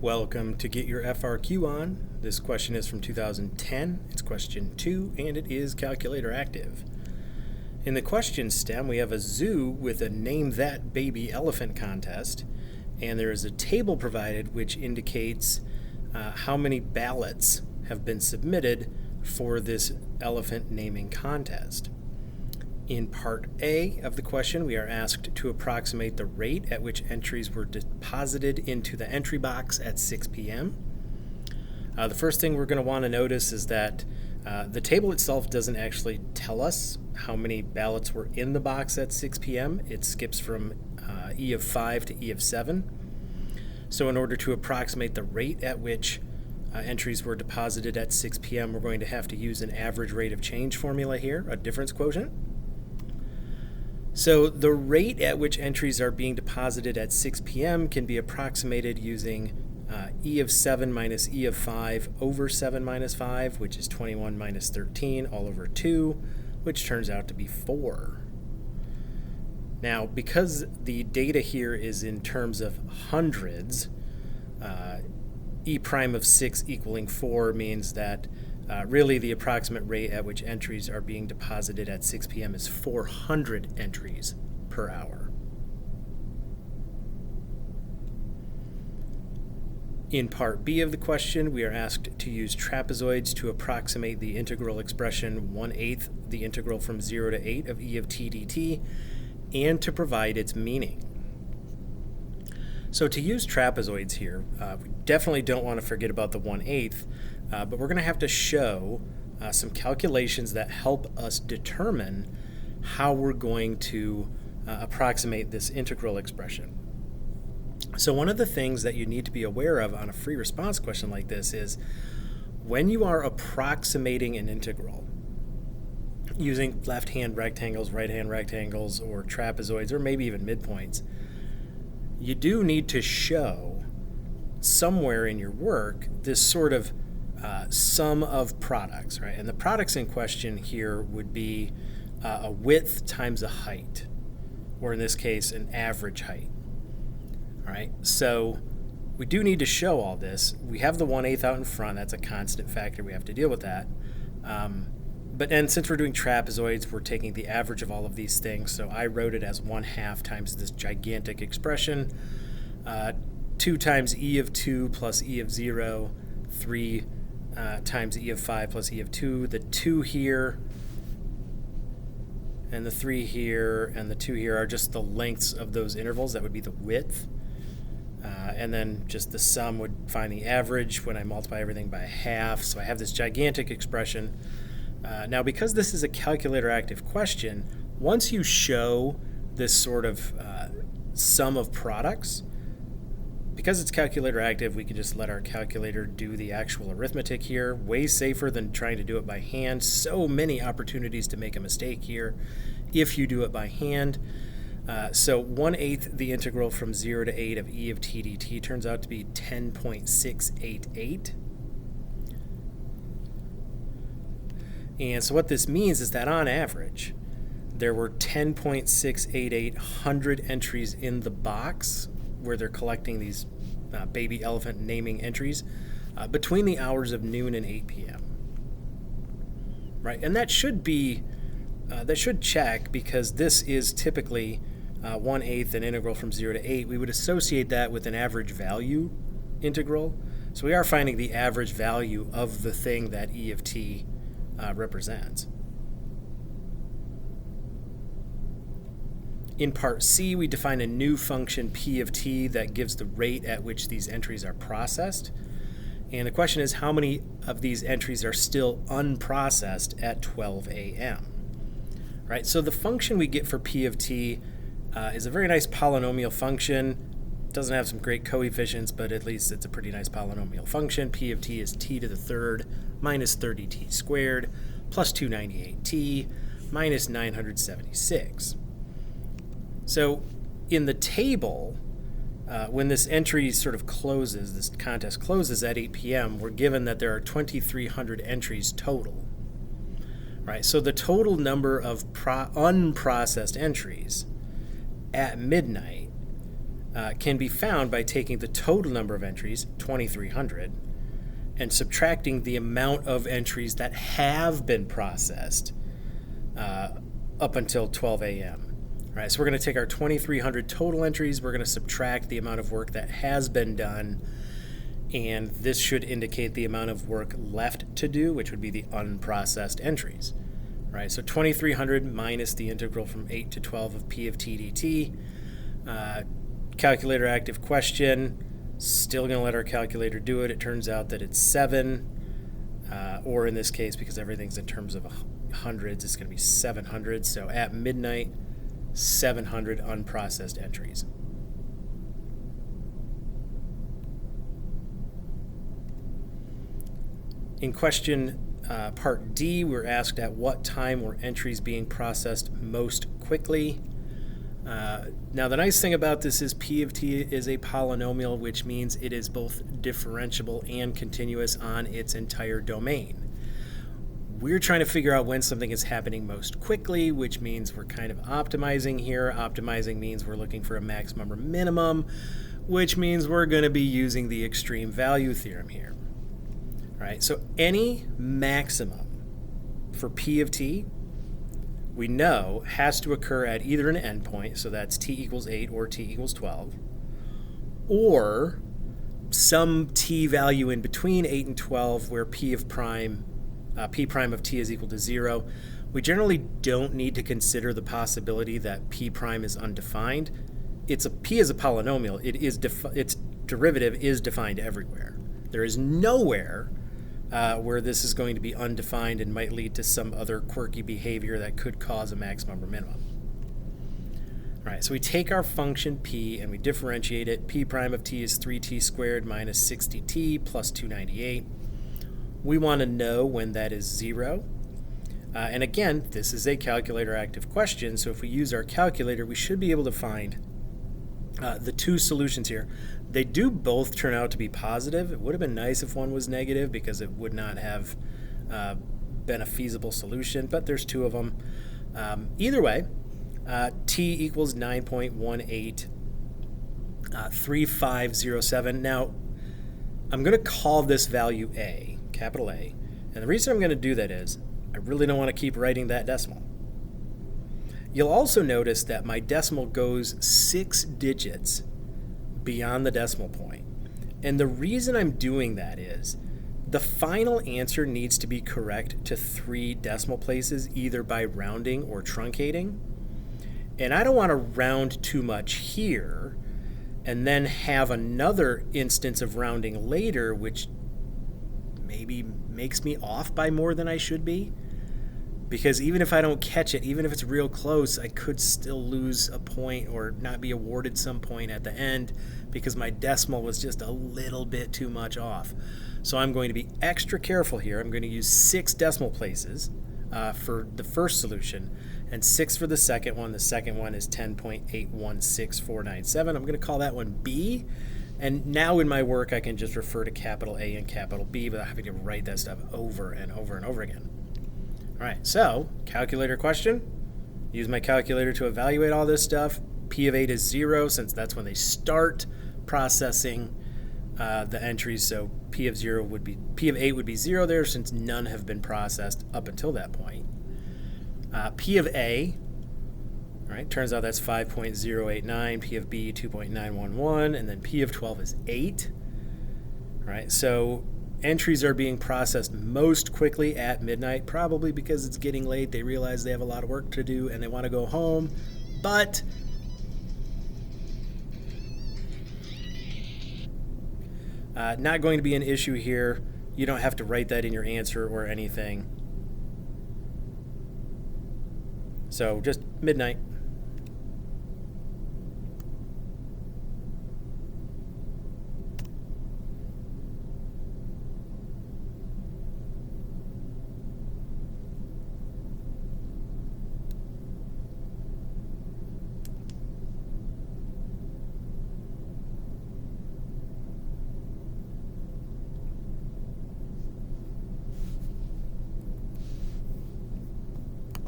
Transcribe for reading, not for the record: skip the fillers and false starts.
Welcome to Get Your FRQ On. This question is from 2010. It's question 2, and it is calculator active. In the question stem, we have a zoo with a Name That Baby Elephant contest, and there is a table provided which indicates how many ballots have been submitted for this elephant naming contest. In part A of the question, we are asked to approximate the rate at which entries were deposited into the entry box at 6 p.m. The first thing we're going to want to notice is that the table itself doesn't actually tell us how many ballots were in the box at 6 p.m. It skips from E of 5 to E of 7. So in order to approximate the rate at which entries were deposited at 6 p.m., we're going to have to use an average rate of change formula here, a difference quotient. So the rate at which entries are being deposited at 6 p.m. can be approximated using E of 7 minus E of 5 over 7 minus 5, which is 21 minus 13 all over 2, which turns out to be 4. Now, because the data here is in terms of hundreds, E prime of 6 equaling 4 means that really the approximate rate at which entries are being deposited at 6 p.m. is 400 entries per hour. In part B of the question, we are asked to use trapezoids to approximate the integral expression 1/8 the integral from 0 to 8 of E of t dt, and to provide its meaning. So to use trapezoids here, we definitely don't want to forget about the 1/8, but we're going to have to show some calculations that help us determine how we're going to approximate this integral expression. So one of the things that you need to be aware of on a free response question like this is when you are approximating an integral using left-hand rectangles, right-hand rectangles, or trapezoids, or maybe even midpoints, you do need to show somewhere in your work this sort of sum of products, right? And the products in question here would be a width times a height, or in this case, an average height. All right, so we do need to show all this. We have the 1/8 out in front. That's a constant factor. We have to deal with that. But since we're doing trapezoids, we're taking the average of all of these things. So I wrote it as 1/2 times this gigantic expression, 2 times E of 2 plus E of 0, 3 times E of 5 plus E of 2, the 2 here, and the 3 here, and the 2 here are just the lengths of those intervals. That would be the width. And then just the sum would find the average when I multiply everything by half. So I have this gigantic expression. Now, because this is a calculator active question, once you show this sort of sum of products, because it's calculator active, we can just let our calculator do the actual arithmetic here. Way safer than trying to do it by hand. So many opportunities to make a mistake here if you do it by hand. So 1/8 the integral from 0 to 8 of E of t dt turns out to be 10.688. And so what this means is that on average, there were 10.688 hundred entries in the box where they're collecting these baby elephant naming entries between the hours of noon and 8 p.m. Right, and that should be that should check, because this is typically 1/8 an integral from 0 to 8. We would associate that with an average value integral. So we are finding the average value of the thing that E of t represents. In part C, we define a new function P of t that gives the rate at which these entries are processed. And the question is, how many of these entries are still unprocessed at 12 a.m.? Right, so the function we get for P of t is a very nice polynomial function. Doesn't have some great coefficients, but at least it's a pretty nice polynomial function. P of t is t to the third minus 30t squared plus 298t minus 976. So in the table, when this entry sort of closes, this contest closes at 8 p.m., we're given that there are 2,300 entries total. Right, so the total number of unprocessed entries at midnight can be found by taking the total number of entries, 2,300, and subtracting the amount of entries that have been processed up until 12 a.m. All right, so we're going to take our 2,300 total entries, we're going to subtract the amount of work that has been done, and this should indicate the amount of work left to do, which would be the unprocessed entries. Right, so 2,300 minus the integral from 8 to 12 of P of t dt. Calculator active question, still going to let our calculator do it. It turns out that it's 7, or in this case, because everything's in terms of hundreds, it's going to be 700. So at midnight, 700 unprocessed entries. In question part D, we're asked at what time were entries being processed most quickly. Now, the nice thing about this is P of t is a polynomial, which means it is both differentiable and continuous on its entire domain. We're trying to figure out when something is happening most quickly, which means we're kind of optimizing here. Optimizing means we're looking for a maximum or minimum, which means we're going to be using the extreme value theorem here. Right, so any maximum for P of t, we know has to occur at either an endpoint, so that's t equals 8 or t equals 12, or some t value in between 8 and 12 where p prime of t is equal to 0. We generally don't need to consider the possibility that p prime is undefined. P is a polynomial. Its derivative is defined everywhere. There is nowhere where this is going to be undefined and might lead to some other quirky behavior that could cause a maximum or minimum. All right, so we take our function p and we differentiate it. P prime of t is 3t squared minus 60t plus 298. We want to know when that is 0. And again, this is a calculator active question, so if we use our calculator, we should be able to find the two solutions here. They do both turn out to be positive. It would have been nice if one was negative because it would not have been a feasible solution, but there's two of them. Either way, t equals 9.183507. Now, I'm going to call this value a, capital A, and the reason I'm going to do that is I really don't want to keep writing that decimal. You'll also notice that my decimal goes 6 digits beyond the decimal point. And the reason I'm doing that is the final answer needs to be correct to 3 decimal places, either by rounding or truncating. And I don't want to round too much here and then have another instance of rounding later, which maybe makes me off by more than I should be. Because even if I don't catch it, even if it's real close, I could still lose a point or not be awarded some point at the end because my decimal was just a little bit too much off. So I'm going to be extra careful here. I'm going to use 6 decimal places for the first solution and 6 for the second one. The second one is 10.816497. I'm going to call that one B. And now in my work, I can just refer to capital A and capital B without having to write that stuff over and over and over again. All right, so calculator question. Use my calculator to evaluate all this stuff. P of 8 is 0 since that's when they start processing the entries. So P of 8 would be 0 there since none have been processed up until that point. P of A, all right, turns out that's 5.089. P of B 2.911, and then P of 12 is 8. All right, so entries are being processed most quickly at midnight, probably because it's getting late. They realize they have a lot of work to do and they want to go home. But not going to be an issue here. You don't have to write that in your answer or anything. So just midnight.